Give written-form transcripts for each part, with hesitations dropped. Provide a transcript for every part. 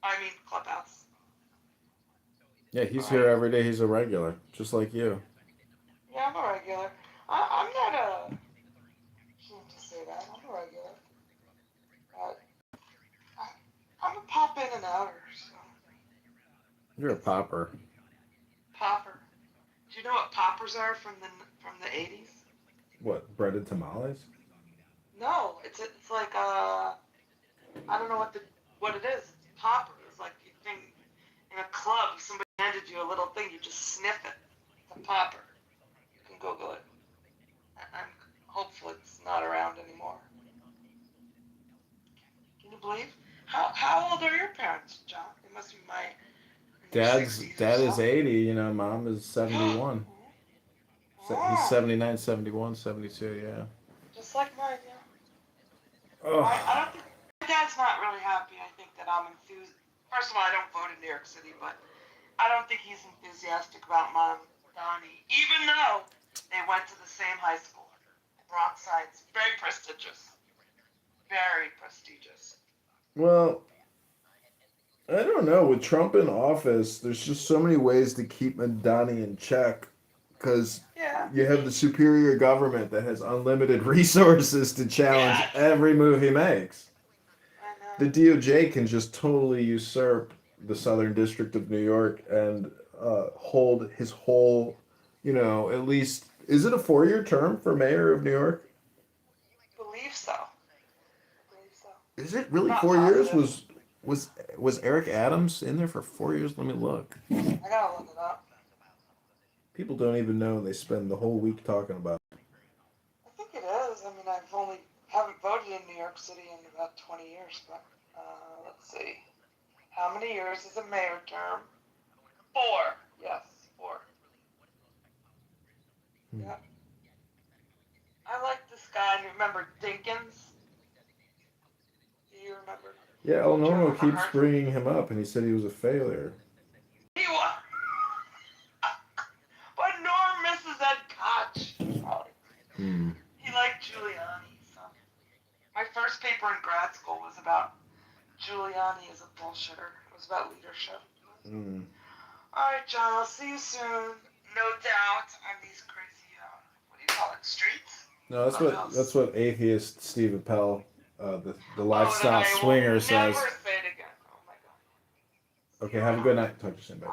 I mean, Clubhouse. Yeah, he's here Right? every day. He's a regular, just like you. Yeah, I'm a regular. I'm not a. Shouldn't just say that. I'm a regular. But I, I'm a pop in and outer, so You're a it's popper. popper. Do you know what poppers are from the 80s? What, breaded tamales? No, it's like I don't know what it is. It's popper. It's like you think in a club somebody handed you a little thing, you just sniff it. It's a popper. You can Google it. I'm hopeful it's not around anymore. Can you believe? How old are your parents, John? They must be my in their Dad's 60s or dad is so. 80. Mom is 71. He's Oh, 79, 71, 72. Yeah. just like mine, yeah. I Oh, don't think my dad's not really happy. I think that I'm enthused. First of all, I don't vote in New York City, but I don't think he's enthusiastic about Mom Donnie, even though they went to the same high school, Bronx Science, very prestigious, very prestigious. well, I don't know. With Trump in office, there's just so many ways to keep Madani in check. Because Yeah. you have the superior government that has unlimited resources to challenge Yes. every move he makes. I The know. DOJ can just totally usurp the Southern District of New York and hold his whole, at least, is it a 4-year term for mayor of New York? Believe so. I believe so. Is it really Not 4 years? positive. Was Eric Adams in there for 4 years? Let me look. I gotta look it up. People don't even know, and they spend the whole week talking about it. I think it is. I mean, I've only haven't voted in New York City in about 20 years, but let's see. How many years is a mayor term? Four. Yes, four. Hmm. Yeah. I like this guy. Remember Dinkins? Do you remember? Yeah, El Do you Normo remember keeps her? bringing him up, and he said he was a failure. He was. But Norm misses Ed Koch. Oh, Hmm. he liked Giuliani. So my first paper in grad school was about Giuliani as a bullshitter. It was about leadership. Hmm. All right, John. I'll see you soon. No doubt on these crazy, what do you call it, streets? No, that's Clubhouse. what atheist Steve Appel, the Oh, that lifestyle I will swinger, says. never say it again. Oh my God. Okay, You're have a good not. night. Talk to you soon. Bye.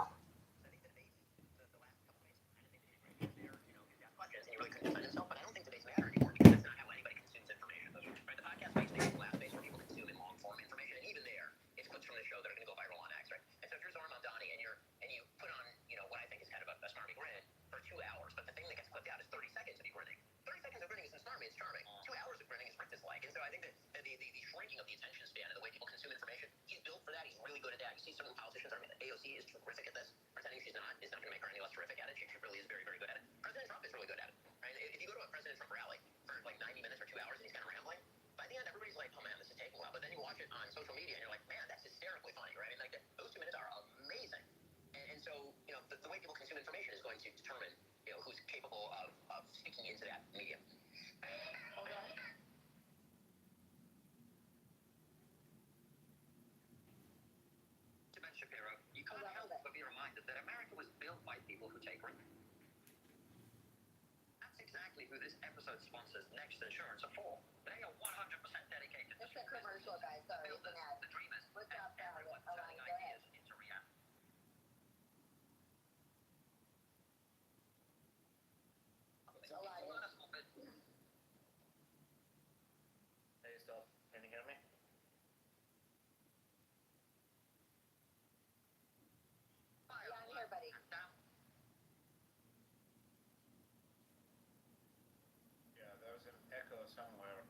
Yeah, there's an echo somewhere.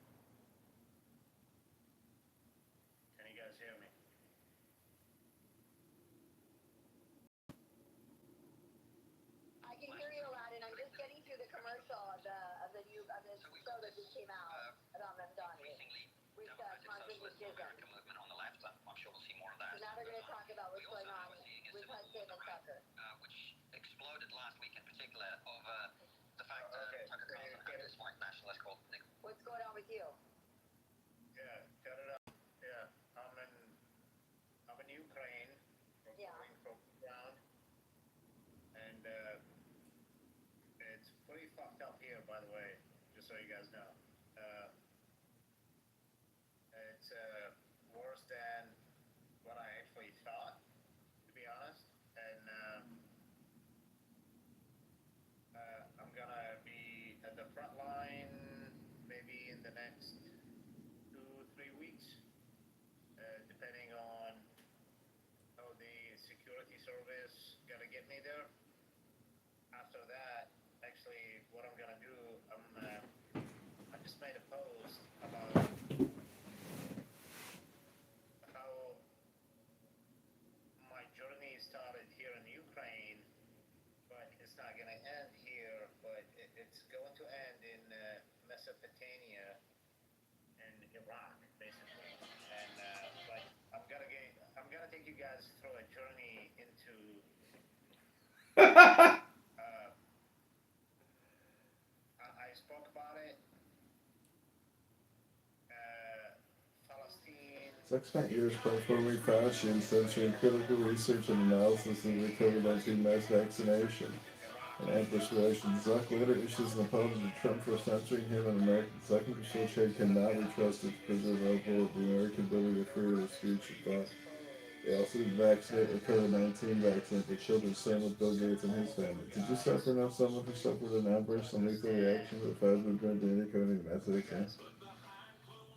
Can you guys hear me? Yeah, cut it out. Yeah, I'm in Ukraine. so you guys know. It's worse than what I actually thought, to be honest. And I'm gonna be at the front line maybe in the next 2-3 weeks, depending on how the security service gonna get me there. After that, actually, what I'm gonna do, I just made a post about how my journey started here in Ukraine, but it's not gonna end here, but it's going to end in Mesopotamia and Iraq, basically. And like, I'm gonna take you guys through a journey into. I spoke about it. Palestine. Zuck spent years platforming Fauci and censoring critical research and analysis of the COVID-19 mass vaccination and ambush relations. Zuck later issues an apology to Trump for censoring him and American. Zuck and Crystal Trade cannot be trusted to preserve the American ability to freedom of speech and thought. They also did vaccinate with COVID-19 vaccine for children, same with Bill Gates and his family. Did you suffer enough someone who suffered an outburst and lethal reaction to the Pfizer drug coding method again?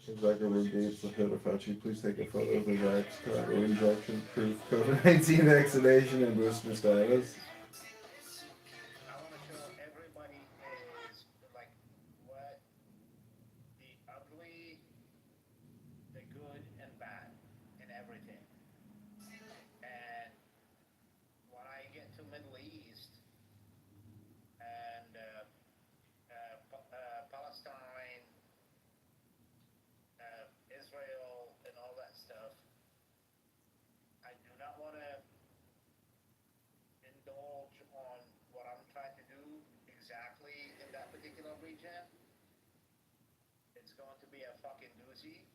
Zuckerberg Gates, the head of Fauci, please take a photo of the vax card or injection proof COVID-19 vaccination and booster status. I want to show everybody is like what the ugly, the good and bad in everything. And when I get to Middle East and Palestine, Israel, and all that stuff, I do not want to indulge on what I'm trying to do exactly in that particular region. It's going to be a fucking doozy.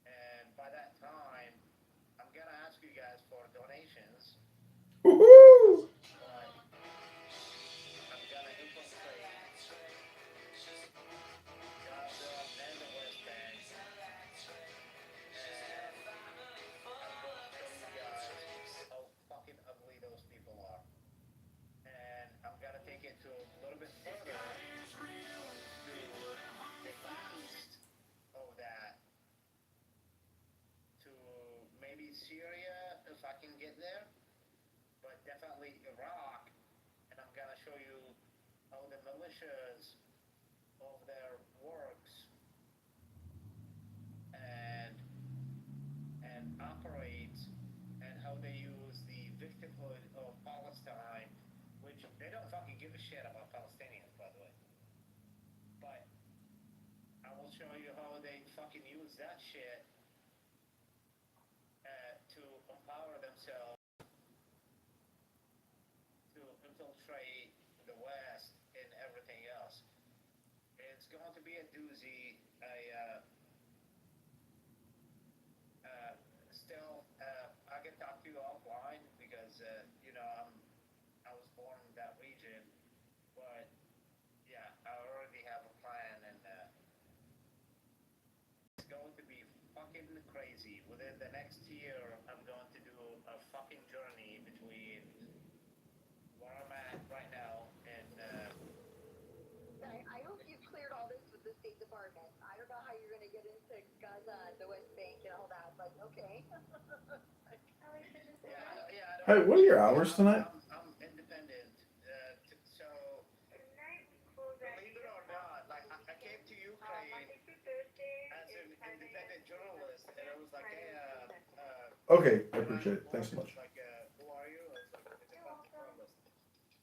And by that time, I'm going to ask you guys for donations. Woohoo! But I'm going to infiltrate Gaza and the West Bank. And I'm going to show you guys how fucking ugly those people are. And I'm going to take it to a little bit further to the east of that, to maybe Syria if I can get there, but definitely Iraq. And I'm going to show you how the militias of their works and operates, and how they use the victimhood of Palestine, which they don't fucking give a shit about Palestinians, by the way. But I will show you how they fucking use that shit to empower themselves, to infiltrate the West and everything else. It's going to be a doozy. I can talk to you offline because I was born in that region, but yeah, I already have a plan, and it's going to be fucking crazy. Within the next year, I'm going to do a fucking journey between where I'm at right now and. I hope you've cleared all this with the State Department. I don't know how you're going to get into Gaza and the West Bank and all that, but okay. Hey, what are your hours tonight? I'm independent, so believe it or not, like I came to Ukraine as an independent journalist, and I was like, hey, Okay, I appreciate it. Thanks so much. like, who are you? I was like, independent journalist,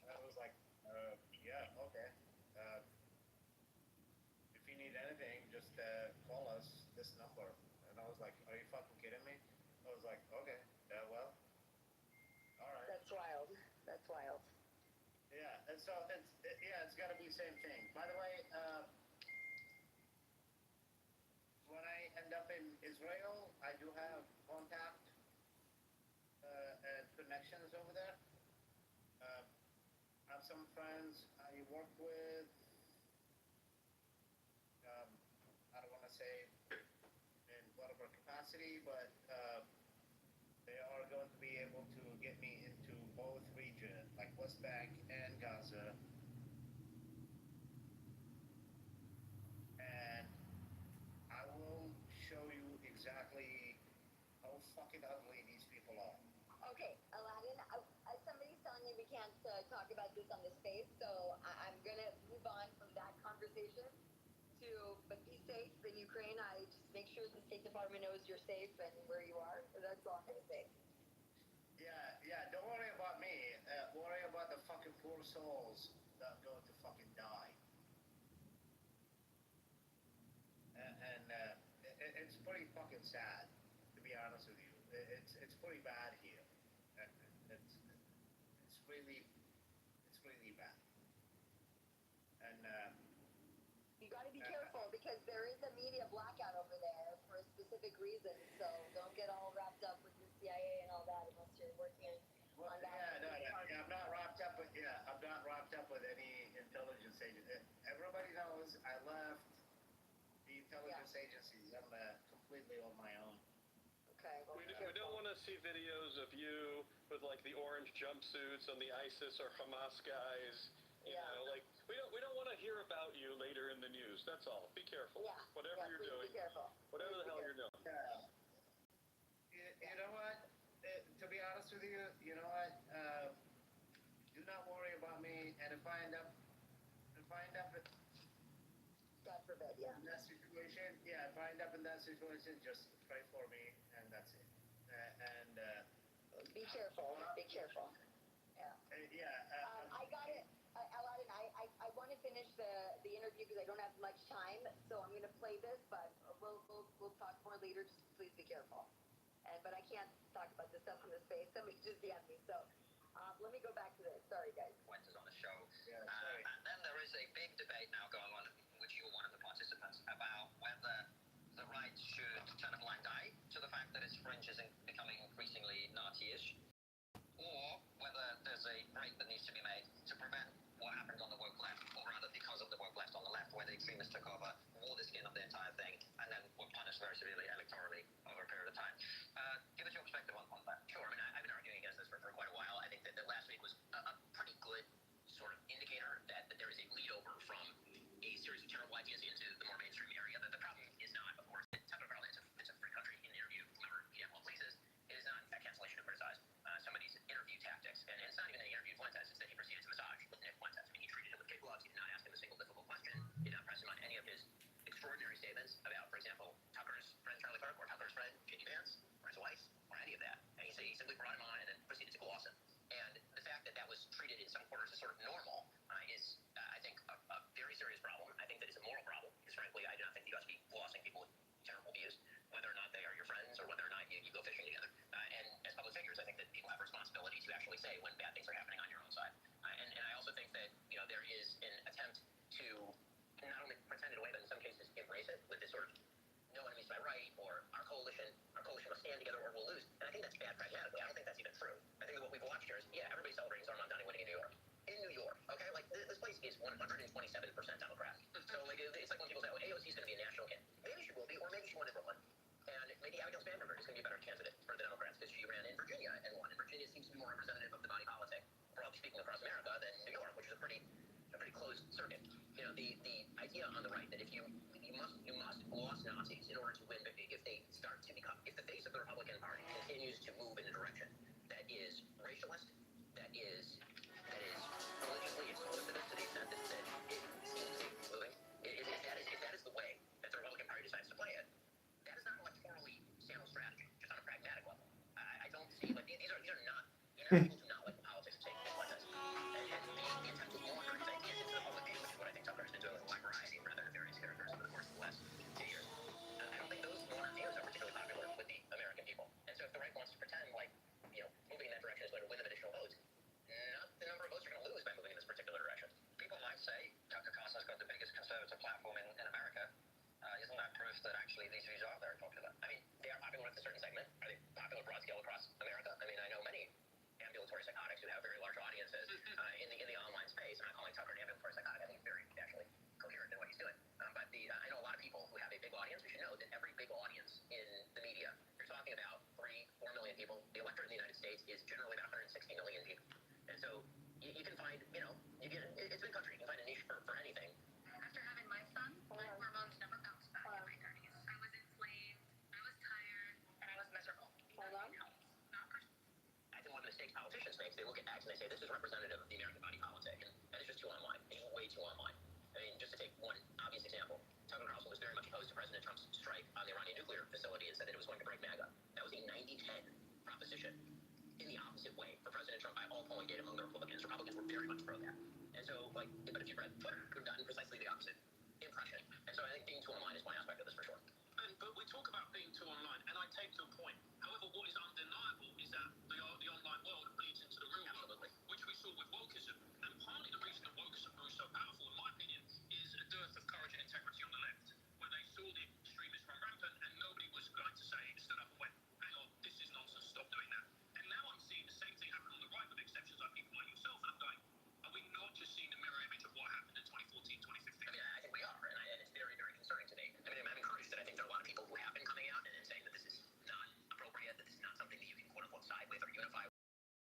and I was like, yeah, okay. If you need anything, just call us this number. And I was like, are you fucking kidding me? I was like, okay, well. Alright. That's wild. That's wild. Yeah, and so it's got to be the same thing. By the way, when I end up in Israel, I do have contact and connections over there. I have some friends I work with custody, but they are going to be able to get me into both regions, like West Bank and Gaza. And I will show you exactly how fucking ugly these people are. Okay, Aladdin, somebody's telling me we can't talk about this on the space, so I'm gonna move on from that conversation to, but be safe in Ukraine. I just make sure the State Department knows you're safe and where you are. That's all I'm gonna say. Yeah, don't worry about me. Worry about the fucking poor souls that are going to fucking die. It's pretty fucking sad, to be honest with you. It's pretty bad here. It's really bad. And You got to be careful because there is a media blackout over there for a specific reason. So don't get all wrapped up with the CIA and all that unless you're working on that. I'm not wrapped up with any intelligence agency. Everybody knows I left the intelligence agencies. I'm completely on my own. Okay. Well, We don't want to see videos of you with like the orange jumpsuits on the ISIS or Hamas guys. You know, like we don't want to hear about you later in the news. That's all. Be careful. Yeah. Whatever you're doing. Be careful. Whatever the hell you're doing. You know what? To be honest with you, you know what? Do not worry about me. And if I end up God forbid, yeah. in that situation, if I end up in that situation, just pray for me, and that's it. Be careful. Be careful. Yeah. I got it. Aladdin, I want to finish the interview because I don't have much time, so I'm going to play this, but we'll talk more later. Just please be careful. But I can't talk about this stuff on the space. Somebody just DM'd me, so let me go back to this. Sorry, guys. Is on the show. Yeah, sorry. And then there is a big debate now going on, which you were one of the participants, about whether the right should turn a blind eye to the fact that its fringe is becoming increasingly Nazi-ish, or whether there's a break that needs to be made to prevent what happened on the woke left, or rather because of the woke left on the left, where the extremists took over, wore the skin of the entire thing, and then were punished very severely electorally over a period of time. Give us your perspective on that. Sure, I mean, I've been arguing against this for quite a while. I think that last week was a pretty good sort of indicator that there is a bleed over from a series of terrible ideas into the more mainstream area. That the problem is not, of course, that Tucker Carlson it's a free country in interview, whoever well pleases. It is not that cancellation to criticize somebody's interview tactics, and it's not even that he interviewed Fuentes; it's that he proceeded to massage Nick Fuentes. I mean, he treated him with kid gloves. He did not ask him a single difficult question. He did not press him on any of his extraordinary statements about, for example, Tucker's friend Charlie Kirk or Tucker's friend J.D. Vance or his wife or any of that. And he simply brought him on and then proceeded to gloss him. And the fact that was treated in some quarters as sort of normal is, I think, a very serious problem. I think that it's a moral problem because, frankly, I do not think you ought to be glossing people with terrible views, whether or not they are your friends or whether or not you go fishing together. And as public figures, I think that people have a responsibility to actually say when bad things are happening on your own side. And I also think that there is an attempt to not only pretend it away, but in some cases embrace it with this sort of no enemies to my right, or our coalition must stand together or we'll lose. And I think that's bad pragmatically. I don't think that's even true. I think that what we've watched here is, everybody's celebrating Armand Donning winning in New York. In New York, okay? Like, this place is 127% Democrat. So, like, it's like when people say, oh, AOC is going to be a national candidate. Maybe she will be, or maybe she won in Brooklyn. And maybe Abigail Spanberger is going to be a better candidate for the Democrats because she ran in Virginia and won. And Virginia seems to be more representative of the body politic, broadly speaking, across America than New York, which is a pretty closed circuit. The idea on the right that if you must gloss Nazis in order to win, if they start to become, if the face of the Republican Party continues to move in a direction that is racialist, that is religiously exclusivist to the extent that it seems to be moving, if that is the way that the Republican Party decides to play it, that is not an electorally sound strategy, just on a pragmatic level. I don't see, like, these are not, people do not like the politics of taking like this. And the attempt to launder these ideas into the public view, which is what I think Tucker has been doing with a wide variety of rather various characters over the course of the last 2 years. I don't think those launder views are particularly popular with the American people. And so if the right wants to pretend like, moving in that direction is going to win them additional votes, not the number of votes you're going to lose by moving in this particular direction. People might say Tucker Carlson's got the biggest conservative platform in America. Isn't that proof that actually these views are very popular? I mean, they are popular with a certain segment. Are they popular broad scale across America? I mean, I know many ambulatory psychotics who have very large audiences in the online space. I'm not calling Tucker an ambulatory psychotic. I think he's very actually coherent in what he's doing. But I know a lot of people who have a big audience. We should know that every big audience in the media is generally about 160 million people. And so you can find, it's a big country. You can find a niche for anything. After having my son, my hormones never bounced back in my 30s. I was inflamed, I was tired, and I was miserable. Not personal. I think one of the mistakes politicians make, they look at acts and they say, this is representative of the American body politic, and it's just too online. It's way too online. I mean, just to take one obvious example, Tucker Carlson was very much opposed to President Trump's strike on the Iranian nuclear facility and said that it was going to break MAGA. That was a 90-10 proposition in the opposite way for President Trump by all polling data among the Republicans. Republicans were very much pro that. And so, but if you read Twitter, it would have gotten precisely the opposite impression. And so I think being too online is one aspect of this for sure. But we talk about being too online, and I take your point. However, what is undeniable is that the online world bleeds into the real world, which we saw with wokeism. And partly the reason that wokeism grew so powerful, in my opinion, is a dearth of courage and integrity on the left, where they saw the extremists run rampant, and nobody was going to say, stood up and went, hang on, this is nonsense, stop doing that. And now I'm seeing the same thing happen on the right, with exceptions like people like yourself, and I'm going, are we not just seeing the mirror image of what happened in 2014, 2015? I mean, I think we are, and it's very, very concerning to me. I mean, I'm encouraged that I think there are a lot of people who have been coming out and saying that this is not appropriate, that this is not something that you can quote-unquote side with or unify with.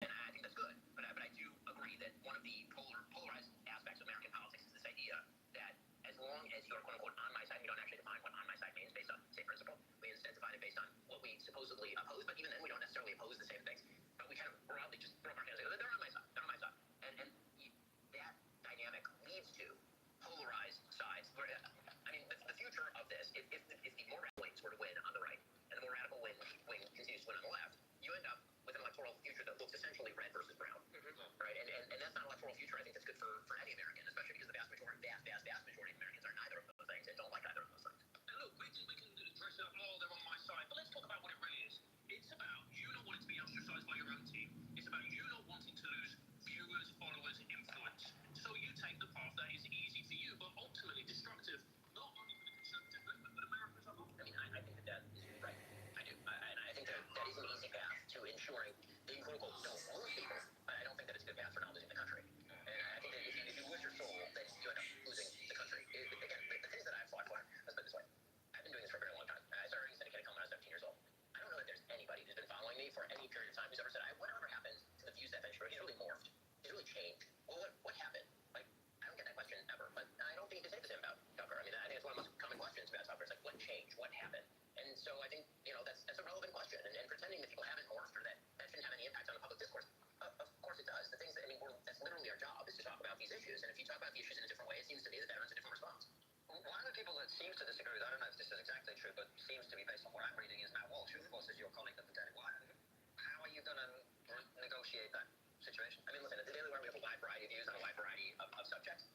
And I think that's good, but I do agree that one of the polarized aspects of American politics is this idea that as long as you're quote-unquote on my side, we don't actually define what on my side means based on, say, principle. We instead define it based on what we supposedly oppose, but even then we don't necessarily oppose the same things. But we kind of broadly just throw up our hands and go, they're on my side, they're on my side. And that dynamic leads to polarized sides. I mean, the future of this, if the more radical wings were to win on the right, and the more radical wing continues to win on the left, you end up with an electoral future that looks essentially red versus brown, right? And that's not an electoral future I think that's good for any American, especially because the vast majority of Americans are neither of those things and don't like either of those things. And look, we can dress it up, oh, they're on my side, but let's talk about what it really is. It's about you not wanting to be ostracized by your own team. It's about you not wanting to lose viewers, followers, influence. So you take the path that is easy for you, but ultimately destructive, not only for the conservative movement, but America as a whole. I mean, I think that is right. I do. And I think that is an easy path to ensuring that you quote-unquote don't lose people, but I don't think that it's a good path for not losing the country. And I think that if you lose your soul, then you end up losing the country. Again, the things that I've fought for, let's put it this way. I've been doing this for a very long time. I started running syndicated when I was 17 years old. I don't know that there's anybody who's been following me for any period of time who's ever said, whatever happened to the views that venture, he's really morphed. He's really changed. Well, what happened? Like, I don't get that question ever, but I don't think you can say the same about Tucker. I mean, I think it's one of the most common questions about Tucker. It's like, what changed? What happened? And so I think, that's a relevant question. And pretending that people haven't morphed or that shouldn't have any impact on the public discourse, of course it does. The things that, that's literally our job is to talk about these issues. And if you talk about the issues in a different way, it seems to me that earns a different response. One of the people that seems to disagree with, I don't know if this is exactly true, but seems to be based on what I'm reading, is Matt Walsh, who of course is your colleague at the Daily Wire. How are you going to negotiate that situation? I mean, listen, at the Daily Wire we have a wide variety of views on a wide variety of subjects.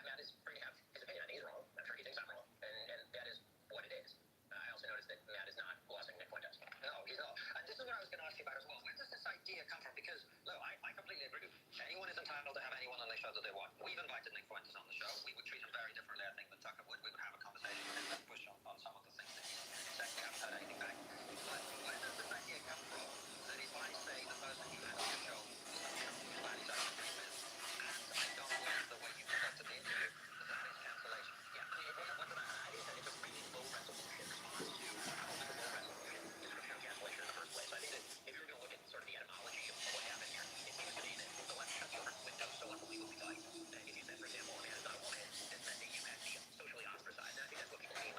Matt is free to have his opinion. I think he's wrong. I'm sure he thinks I'm wrong. And that is what it is. I also noticed that Matt is not glossing Nick Fuentes. No, he's not. And this is what I was going to ask you about as well. Where does this idea come from? Because, look, I completely agree. Anyone is entitled to have anyone on their show that they want. We've invited Nick Fuentes on the show. We would treat him very differently, I think, than Tucker would. We would have a conversation with him and push on some of the things that he said. We haven't heard anything back. But where does this idea come from that if I say the person you had on your show was somebody whose values I agree with, and I don't like the way you conducted the interview, that is cancellation? Yeah, I mean, it's a really low resolution response to a low resolution description of cancellation in the first place. So I think that if you're going to look at sort of the etymology of what happened here, it seems to me that the left shut your window so unbelievably tight that if you said, for example, a man is not a woman, this meant that you had to be socially ostracized. And I think that's what people mean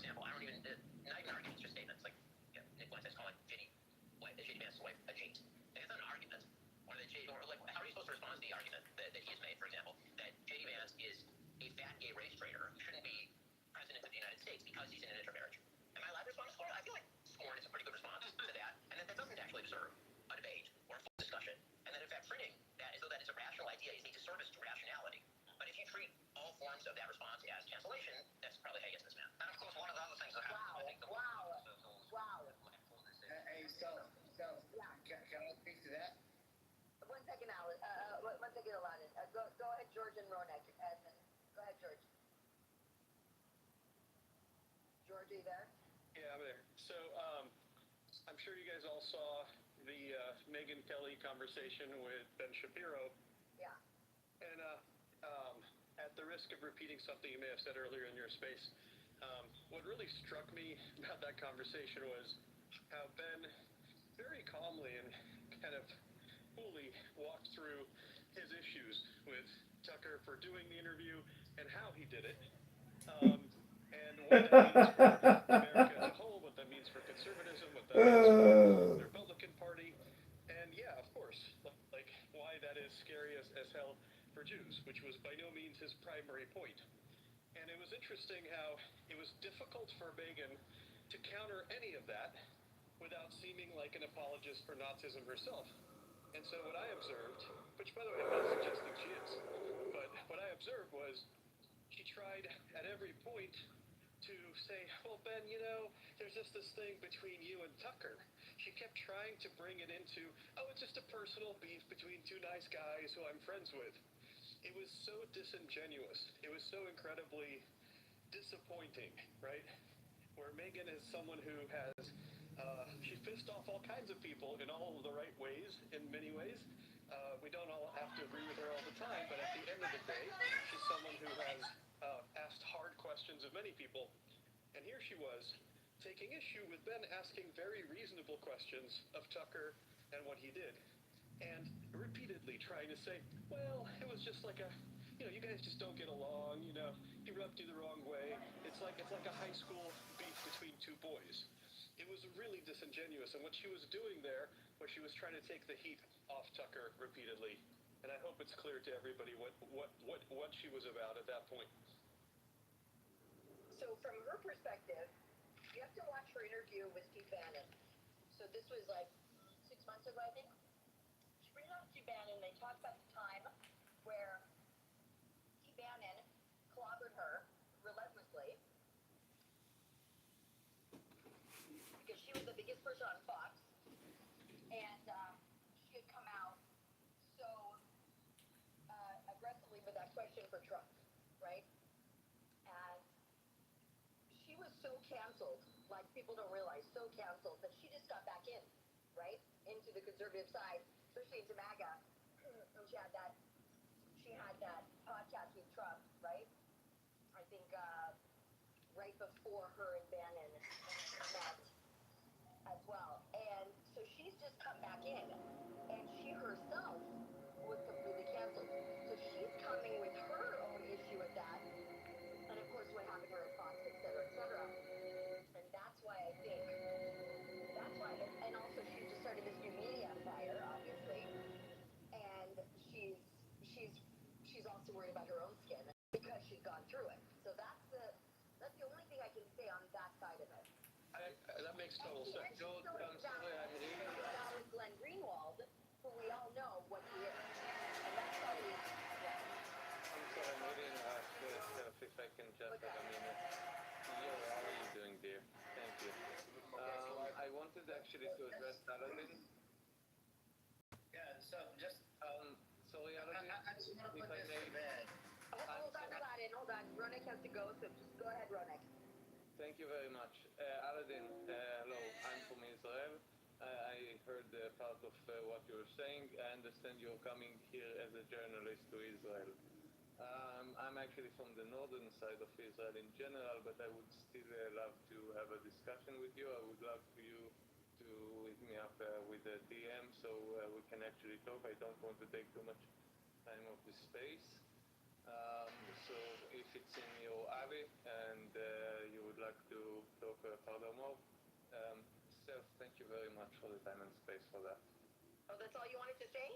example, I don't even, not even arguments, just statements. Like, Nick Fuentes calling J.D. Vance's wife a Jade. Like, it's not an argument. Or like, how are you supposed to respond to the argument that he has made, for example, that J.D. Vance is a fat gay race traitor who shouldn't be president of the United States because he's in an intermarriage? Am I allowed to respond to scorn? I feel like scorn is a pretty good response to that, and that doesn't actually deserve a debate or a full discussion. And that, in fact, treating that as though that is a rational idea is a disservice to rationality. But if you treat all forms of that response as cancellation, that's probably how you get to this man. And of course, one of the other things that happens, I think, Hey, so, Yeah. can I speak to that? 1 second, Aladdin. 1 second, Aladdin. Go ahead, George and Ronak. And go ahead, George. George, are you there? Yeah, I'm there. So, I'm sure you guys all saw the Megyn Kelly conversation with Ben Shapiro. Yeah. And at the risk of repeating something you may have said earlier in your space, what really struck me about that conversation was how Ben very calmly and kind of coolly walked through his issues with Tucker for doing the interview and how he did it. And what that means for America as a whole, what that means for conservatism, what that means for the Republican Party, and yeah, of course, like why that is scary as hell for Jews, which was by no means his primary point. And it was interesting how it was difficult for Megyn to counter any of that without seeming like an apologist for Nazism herself. And so what I observed, which by the way I'm not suggesting she is, but what I observed was she tried at every point to say, well, Ben, you know, there's just this thing between you and Tucker. She kept trying to bring it into, oh, it's just a personal beef between two nice guys who I'm friends with. It was so disingenuous. It was so incredibly disappointing, right? Where Megyn is someone who has, she's pissed off all kinds of people in all of the right ways, in many ways. We don't all have to agree with her all the time, but at the end of the day, she's someone who has asked hard questions of many people. And here she was, taking issue with Ben asking very reasonable questions of Tucker and what he did. And repeatedly trying to say, well, it was just like you guys just don't get along, he rubbed you the wrong way. It's like a high school beef between two boys. It was really disingenuous, and what she was doing there was she was trying to take the heat off Tucker repeatedly. And I hope it's clear to everybody what she was about at that point. So from her perspective, you have to watch her interview with Steve Bannon. So this was like 6 months ago, I think. She brings on Steve Bannon, and they talk about the time where Steve Bannon clobbered her relentlessly because she was the biggest person on Fox, and she had come out so aggressively with that question for Trump, right? And she was so canceled, like people don't realize, so canceled that she just got back in, right, into the conservative side, especially into MAGA. And she had that podcast with Trump, right? I think right before her and Bannon met as well. And so she's just come back in, and she herself was completely canceled. So she's coming with her own issue with that, and of course what happened to her at Fox, et cetera, et cetera. And that's why I think, and also she just started this new media empire, obviously, and she's also worried about her own skin because she's gone through it. So that's the only thing I can say on that side of it. That makes total sense. With Glenn Greenwald, who we all know what he is. And that's probably, I'm sorry, I'm really in a rush, but if I can just have a minute. Yo, how are you doing, dear? Thank you. I wanted actually to address Aladdin. Yeah, so just, Sorry, Aladdin, I just want to if put I this may. to bed. hold on. Ronak has to go, so just go ahead, Ronak. Thank you very much. Aladdin, hello, I'm from Israel. I heard part of what you were saying. I understand you're coming here as a journalist to Israel. I'm actually from the northern side of Israel in general, but I would still love to have a discussion with you. I would love for you to hit me up with a DM so we can actually talk. I don't want to take too much time of the space. So if it's in your area and you would like to talk furthermore, Seth, thank you very much for the time and space for that. Oh, that's all you wanted to say?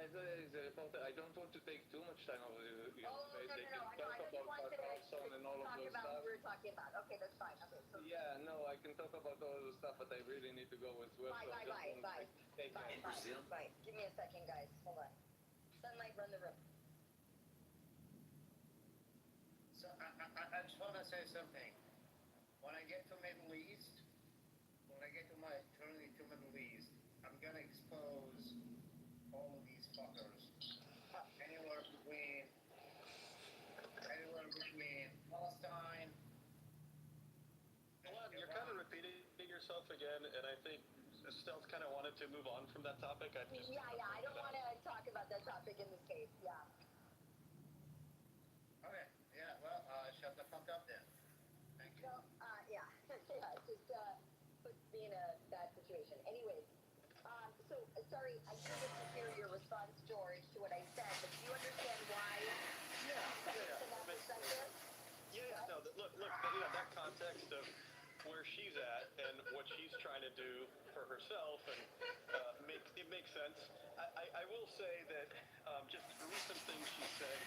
As a reporter, I don't want to take too much time over your space. No. They I can know talk you about wanted to Carlson and all of talk those about stuff. what we were talking about. Okay, that's fine. Okay, so Yeah, no, I can talk about all the stuff, but I really need to go with work. Bye. Take care. Bye. Give me a second, guys. Hold on. Sunlight, run the room. So I just want to say something. When I get to Middle East, when I get to my journey to Middle East, I'm gonna expose all of these fuckers. Anywhere between Palestine. Well, you're kind of repeating yourself again, and I think Stealth kind of wanted to move on from that topic. Yeah. I don't want to talk about that topic in this case. Yeah. Okay. Yeah. Well, shut the fuck up then. Thank you. So, yeah. Yeah. Just puts me in a bad situation. Anyways, so sorry, I didn't hear your response, George, to what I said. But do you understand why? From that perspective. Yeah. No, look, that context of where she's at and what she's trying to do for herself, and it makes sense. I will say that just recent things she said,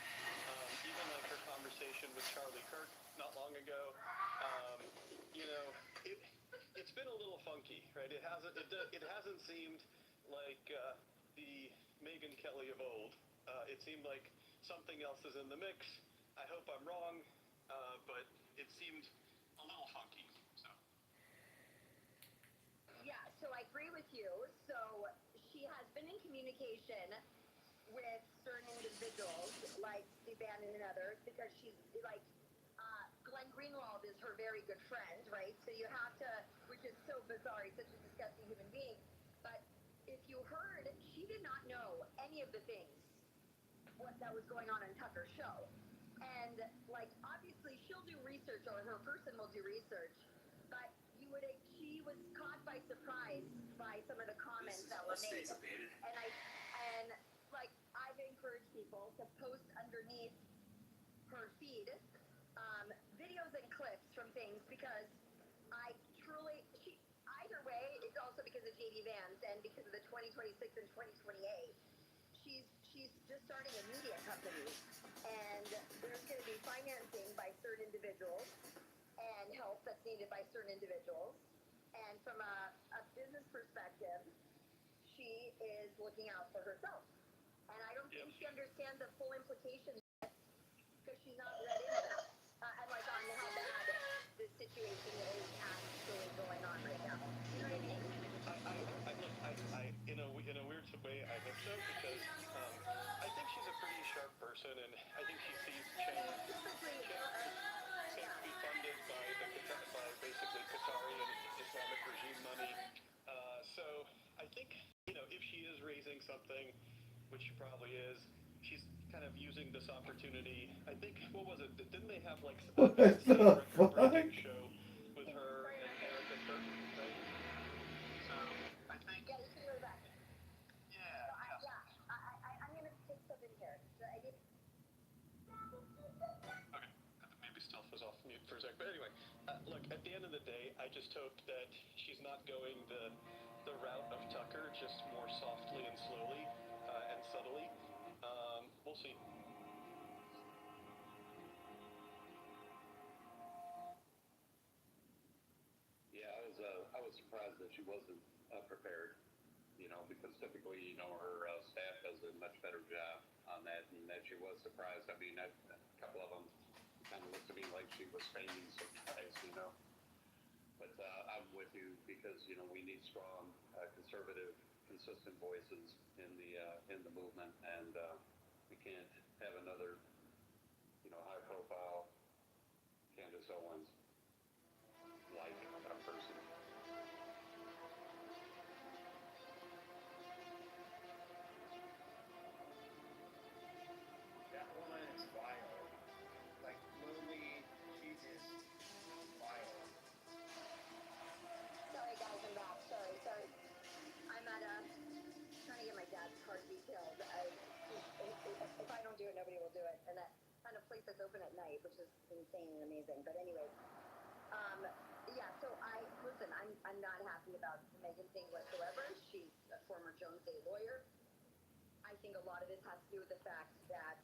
even like her conversation with Charlie Kirk not long ago, it's been a little funky, right? It hasn't seemed like the Megyn Kelly of old. It seemed like something else is in the mix. I hope I'm wrong, but it seemed a little funky. Yeah, so I agree with you. So she has been in communication with certain individuals, like Steve Bannon and others, because she's like, Glenn Greenwald is her very good friend, right? So you have to, which is so bizarre, he's such a disgusting human being. But if you heard, she did not know any of the things what that was going on Tucker's show. And like, obviously she'll do research, or her person will do research, but she was caught by surprise by some of the comments that were made. And I've encouraged people to post underneath her feed videos and clips from things, because either way, it's also because of JD Vance and because of the 2026 and 2028. She's just starting a media company, and there's going to be financing by certain individuals and help that's needed by certain individuals. And from a business perspective, she is looking out for herself. And I don't think she understands the full implications because she's not read into that. And like on how bad the situation is actually going on right now. You know what I mean? In a weird way, I hope so, because I think she's a pretty sharp person, and I think she sees change be funded by basically Qatari and Islamic regime money. So I think, if she is raising something, which she probably is, she's kind of using this opportunity. I think, what was it? Didn't they have like a record-breaking show with her and Erica Curtin, right? So I think. Yeah, you can go back. Yeah. I'm gonna take something here. Okay. Maybe Stealth was off mute for a sec. But anyway, look, at the end of the day, I just hope that she's not going the route of Tucker, just more softly and slowly and subtly. We'll see. Yeah, I was surprised that she wasn't prepared. Because typically, her staff does a much better job on that, and that she was surprised. I mean, a couple of them kind of looked to me like she was feigning surprise, But I'm with you because we need strong, conservative, consistent voices in the movement, and we can't have another, high-profile Candace Owens like a person. That woman is vile. Like, literally, she is vile. Sorry guys, I'm back. Sorry. I'm at trying to get my dad's car detailed. If I don't do it, nobody will do it. And that place that's open at night, which is insane and amazing. But anyways, yeah. So I'm not happy about the Megan thing whatsoever. She's a former Jones Day lawyer. I think a lot of this has to do with the fact that,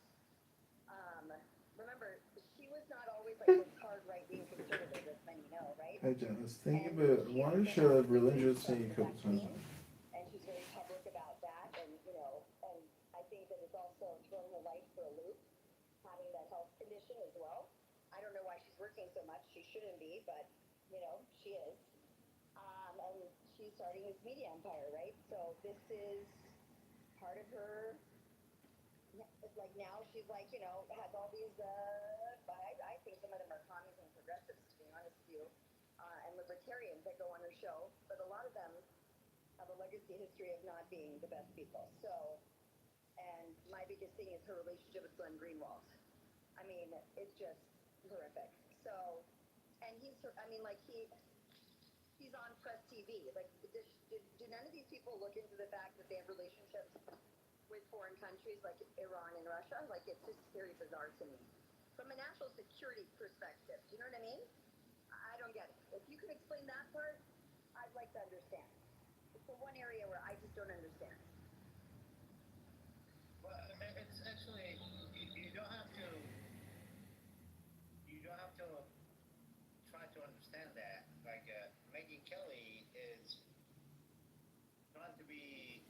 remember, she was not always like this hard right-wing conservative, as many know, right? Hey, Janice, think about why should a religious thing come to And she's very public about that, and and I think that it's also thrown her life for a loop, having that health condition as well. I don't know why she's working so much. She shouldn't be, but she is. And she's starting this media empire, right? So this is part of her. It's like now she's like has all these. I think some of them are commies and progressives, to be honest with you, and libertarians that go on her show, but a lot of them have a legacy history of not being the best people. So, and my biggest thing is her relationship with Glenn Greenwald. I mean, it's just horrific. So, and he's on press TV. Like, do none of these people look into the fact that they have relationships with foreign countries like Iran and Russia? Like, it's just very bizarre to me. From a national security perspective, do you know what I mean? I don't get it. If you could explain that part, I'd like to understand. It's the one area where I just don't understand. Well, it's actually you don't have to try to understand that. Like Megyn Kelly is trying to be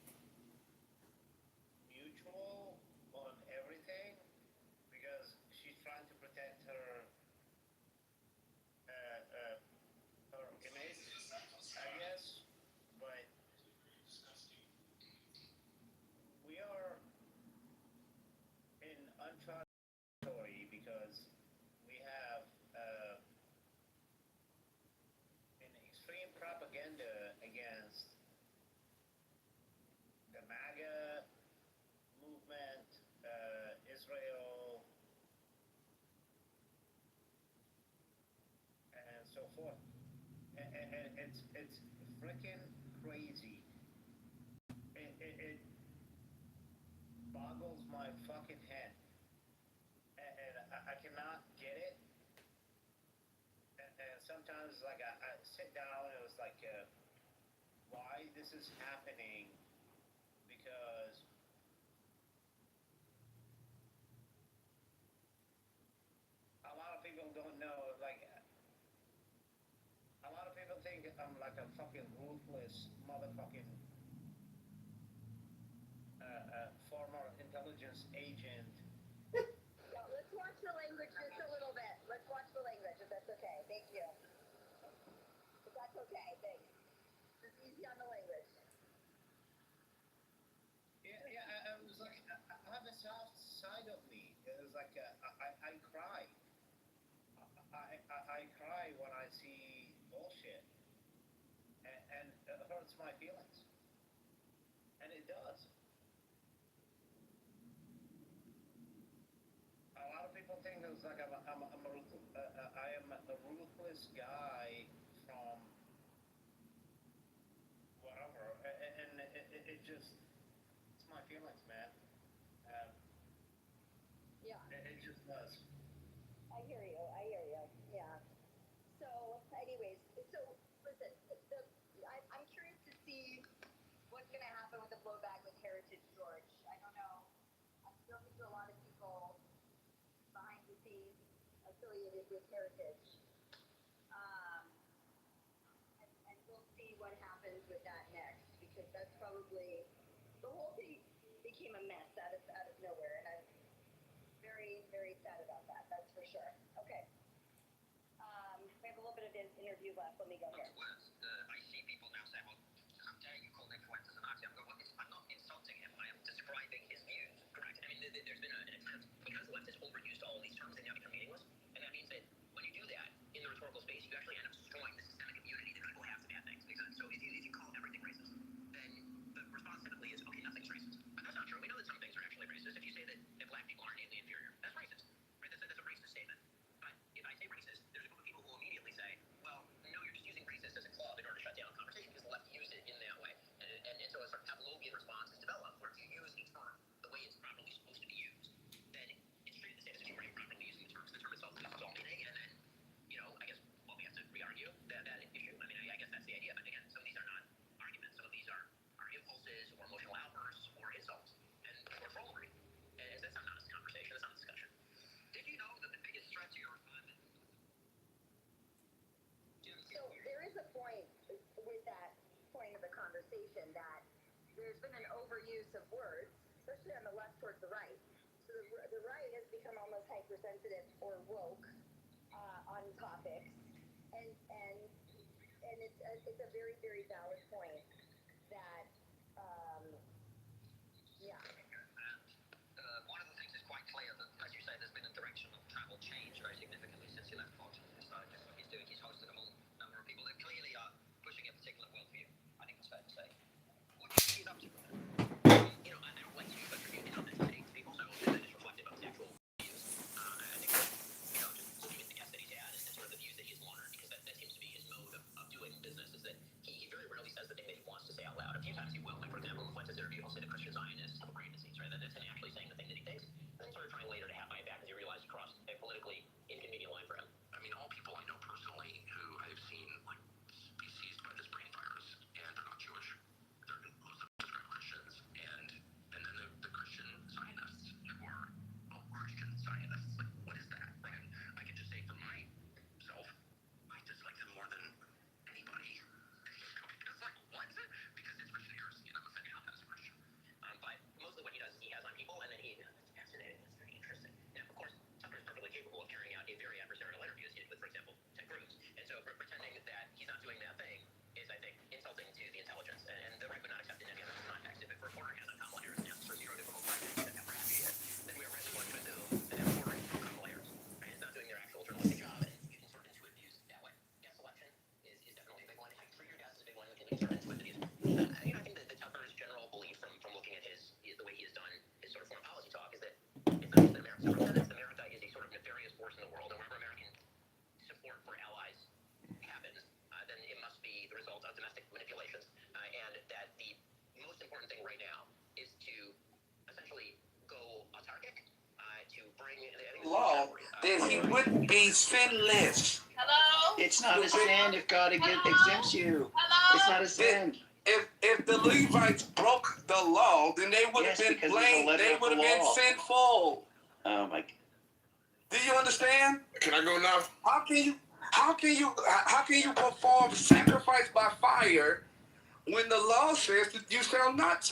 neutral on everything because she's trying to protect her image, I guess. But we are in uncharted territory because we have an extreme propaganda against the MAGA movement, Israel, and so forth. And it's freaking crazy. It boggles my fucking head, and I cannot get it. And sometimes, like, I sit down and it's like, why this is happening? Because a lot of people don't know, like, a lot of people think I'm like a fucking ruthless motherfucking former intelligence agent. So let's watch the language just a little bit. Let's watch the language, if that's okay. Thank you. If that's okay, thanks. Just easy on the language. Yeah, I was like, I have a soft side of me. It was like, I cry. I cry when I see bullshit, and it hurts my feelings, and it does. A lot of people think it was like I am a ruthless guy from whatever, and it just it's my feelings, man. Yeah. It just does. I hear you. Yeah. So, anyways, listen, I'm curious to see what's going to happen with the blowback with Heritage George. I don't know. I'm speaking to a lot of people behind the scenes affiliated with Heritage. And we'll see what happens with that next, because that's probably, the whole thing became a mess out of nowhere, and I'm very, very sad about that. That's for sure. Okay. We have a little bit of his interview left. Let me go here. I see people now say, well, how dare you call influencers a Nazi? I'm going, well, I'm not insulting him. I am describing his views, correct? I mean, there's been an attempt, because the left has overused all these terms, they now become meaningless. And that means that when you do that in the rhetorical space, you actually end up destroying the systemic immunity that people have to bad things. Because, so if you call everything racist, then the response typically is, okay, nothing's racist. But that's not true. We know that some things are actually racist. If you say that black people are innately inferior, that's racist. Right? That's a racist statement. But if I say racist, there's a group of people who will immediately say, well, no, you're just using racist as a club in order to shut down conversation, because the left used it in that way. And so a sort of Pavlovian response is developed, where if you use a term the way it's properly supposed to be used, then it's treated the same as if you were improperly using conversation that there's been an overuse of words, especially on the left towards the right. So the right has become almost hypersensitive or woke on topics, and it's a very, very valid point that yeah. And one of the things is quite clear that, as you say, there's been a direction of travel change very significantly since you left Fox. So just what he's doing, he's hosting a whole number of people that clearly are pushing a particular worldview. I think that's fair to say. What do you think he's up to with that? You know, I don't like to use such reviews on that to people, so that is reflective of his actual views. I think that, you know, just looking at the guests that he's had and sort of the views that he's garnered, because that seems to be his mode of doing business, is that he very rarely says the thing that he wants to say out loud. A few times he will. Like, for example, in Fuentes' interview, he'll say the Christian Zionists have a brain disease, right? That's him actually saying the thing that he thinks, and then sort of trying later to have my back as he realized he crossed a politically inconvenient line for him. I mean, all people I know personally who I've seen like be seized by this brain virus, and they're not Jewish. They're most of them describe Christians, and then the Christian Zionists who are Christian Zionists. Like, what is that? Like, I can just say for myself, I dislike them more than anybody. It's like, what? Because it's Christian heresy, and I'm offended on that as a Christian. But mostly what he does is he has on people, and then that's fascinating, that's very interesting. Now, of course, Tucker is perfectly capable of carrying out a very adversarial interview, as he did with, for example, Ted Cruz. And so pretending that he's not doing that thing is, I think, insulting to the intelligence. And the right would not accept in any other context. If a reporter has on Kamala Harris and asks for zero difficult questions, and we're happy yet, then we are ready to assume that that reporter is Kamala Harris. Right? It's not doing their actual journalistic job, and you can sort of intuit views that way. Guest selection is definitely a big one. How you treat your guests is a big one. You can sort of intuit that he's you know, I think that the Tucker's general belief from looking at the way he has done his sort of foreign policy talk is that it's not just that America represents. America is a sort of nefarious force in the world, and wherever American support for allies happens, then it must be the result of domestic manipulations, and that the most important thing right now is to essentially go autarkic, to bring law, then he would be sinless. Hello? It's not a sin if God exempts you. Hello? It's not a sin. If the Levites broke the law, then they would have been blamed. They would have been sinful. Oh my! Do you understand? Can I go now? How can you perform sacrifice by fire when the law says that you shall not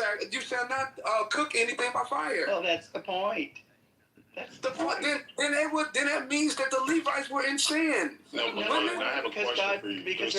cook anything by fire? Well, that's the point. That's the point. Then that means that the Levites were in sin. No, I have a question for you. Because